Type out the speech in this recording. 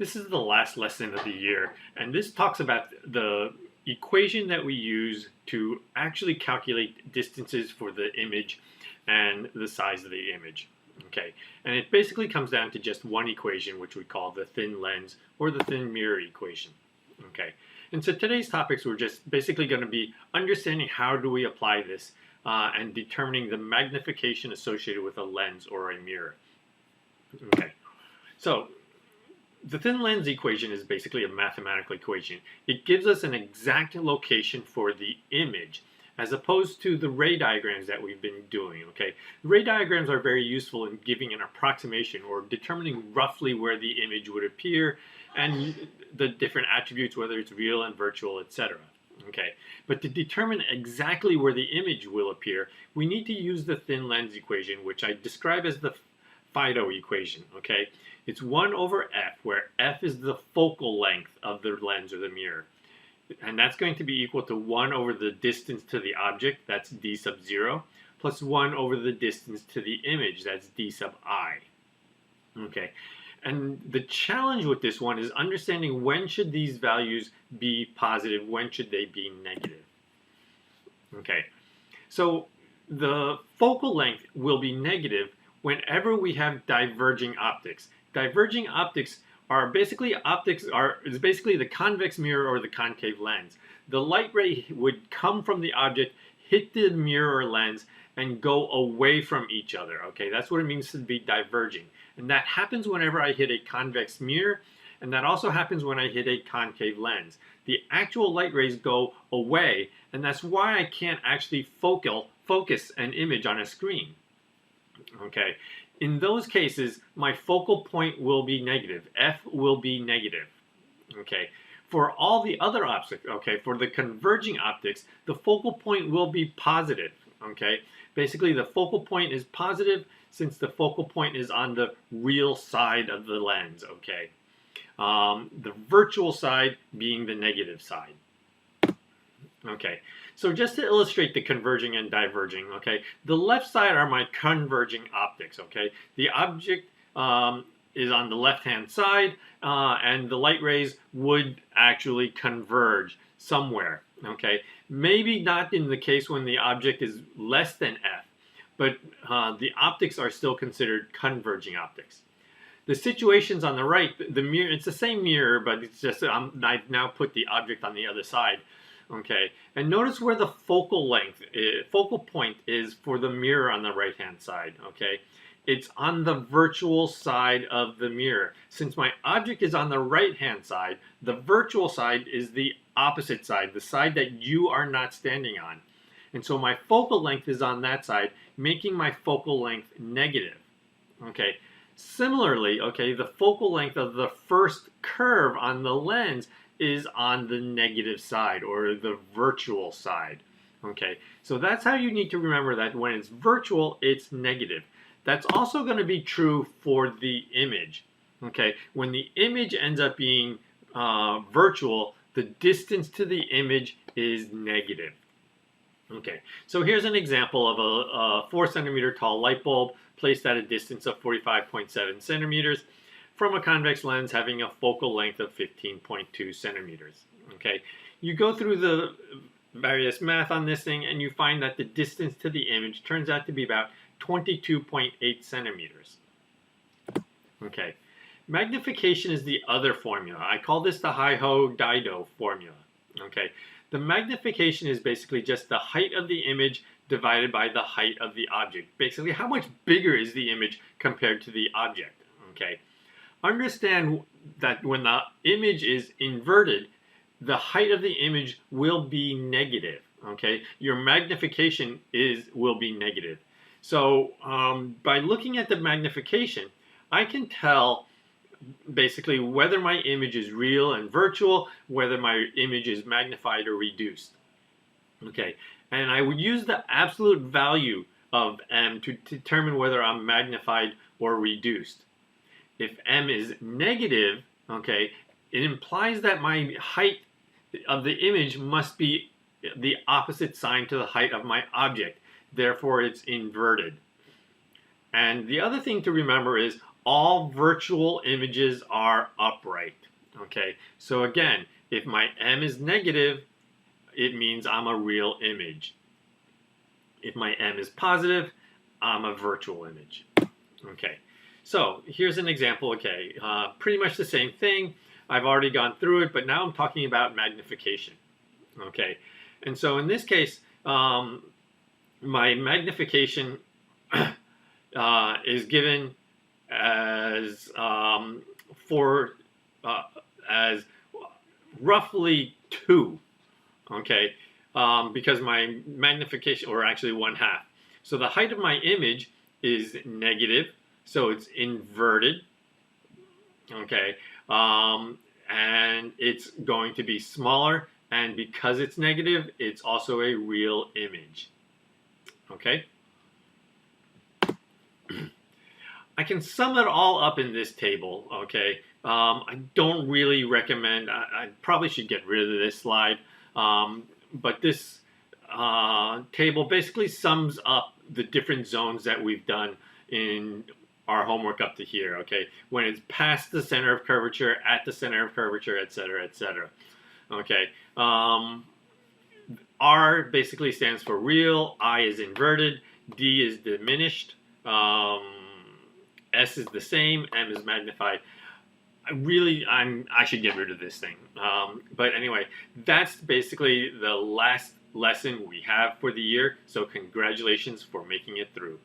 This is the last lesson of the year, and this talks about the equation that we use to actually calculate distances for the image and the size of the image. Okay, and it basically comes down to just one equation, which we call the thin lens or the thin mirror equation. Okay, and so today's topics we're just basically going to be understanding how do we apply this and determining the magnification associated with a lens or a mirror. Okay, so the thin lens equation is basically a mathematical equation. It gives us an exact location for the image as opposed to the ray diagrams that we've been doing. Okay, the ray diagrams are very useful in giving an approximation or determining roughly where the image would appear and the different attributes, whether it's real and virtual, etc. Okay, but to determine exactly where the image will appear, we need to use the thin lens equation, which I describe as the Fido equation. Okay, it's 1 over f, where f is the focal length of the lens or the mirror. And that's going to be equal to 1 over the distance to the object, that's d sub 0, plus 1 over the distance to the image, that's d sub I. Okay, and the challenge with this one is understanding when should these values be positive, when should they be negative. Okay, so the focal length will be negative whenever we have diverging optics. Diverging optics are basically the convex mirror or the concave lens. The light ray would come from the object, hit the mirror or lens, and go away from each other. Okay, that's what it means to be diverging. And that happens whenever I hit a convex mirror, and that also happens when I hit a concave lens. The actual light rays go away, and that's why I can't actually focus an image on a screen. Okay, in those cases, my focal point will be negative. F will be negative. Okay, for all the other optics, okay, for the converging optics, the focal point will be positive. Okay, basically the focal point is positive since the focal point is on the real side of the lens. Okay, the virtual side being the negative side. Okay, so just to illustrate the converging and diverging, okay, the left side are my converging optics, okay? The object is on the left-hand side, and the light rays would actually converge somewhere, okay? Maybe not in the case when the object is less than f, but the optics are still considered converging optics. The situations on the right, the mirror, it's the same mirror, but it's just I've now put the object on the other side. Okay, and notice where the focal point is for the mirror on the right hand side. Okay, it's on the virtual side of the mirror. Since my object is on the right hand side, the virtual side is the opposite side, the side that you are not standing on. And so my focal length is on that side, making my focal length negative. Okay, similarly, okay, the focal length of the first curve on the lens is on the negative side or the virtual side. Okay, so that's how you need to remember that when it's virtual, it's negative. That's also going to be true for the image. Okay, when the image ends up being virtual, the distance to the image is negative. Okay, so here's an example of a 4 centimeter tall light bulb placed at a distance of 45.7 centimeters from a convex lens having a focal length of 15.2 centimeters. Okay, you go through the various math on this thing and you find that the distance to the image turns out to be about 22.8 centimeters. Okay, magnification is the other formula. I call this the Hi-Ho-Dido formula. Okay, the magnification is basically just the height of the image divided by the height of the object. Basically, how much bigger is the image compared to the object? Okay. Understand that when the image is inverted, the height of the image will be negative. Okay, your magnification will be negative. So by looking at the magnification, I can tell basically whether my image is real and virtual, whether my image is magnified or reduced. Okay, and I would use the absolute value of m to determine whether I'm magnified or reduced. If m is negative, okay, it implies that my height of the image must be the opposite sign to the height of my object. Therefore, it's inverted. And the other thing to remember is all virtual images are upright. Okay, so again, if my M is negative, it means I'm a real image. If my M is positive, I'm a virtual image. Okay, so here's an example. Okay, pretty much the same thing. I've already gone through it, but now I'm talking about magnification. Okay, and so in this case, my magnification is given as as roughly 2. Okay, because my magnification, or actually 1/2. So the height of my image is negative, so it's inverted. Okay, and it's going to be smaller, and because it's negative, it's also a real image. Okay. I can sum it all up in this table, okay? I don't really recommend, I probably should get rid of this slide, but this table basically sums up the different zones that we've done in our homework up to here, okay? When it's past the center of curvature, at the center of curvature, etc., etc. Okay. R basically stands for real, I is inverted, D is diminished, S is the same, M is magnified. I should get rid of this thing. But anyway, that's basically the last lesson we have for the year. So congratulations for making it through.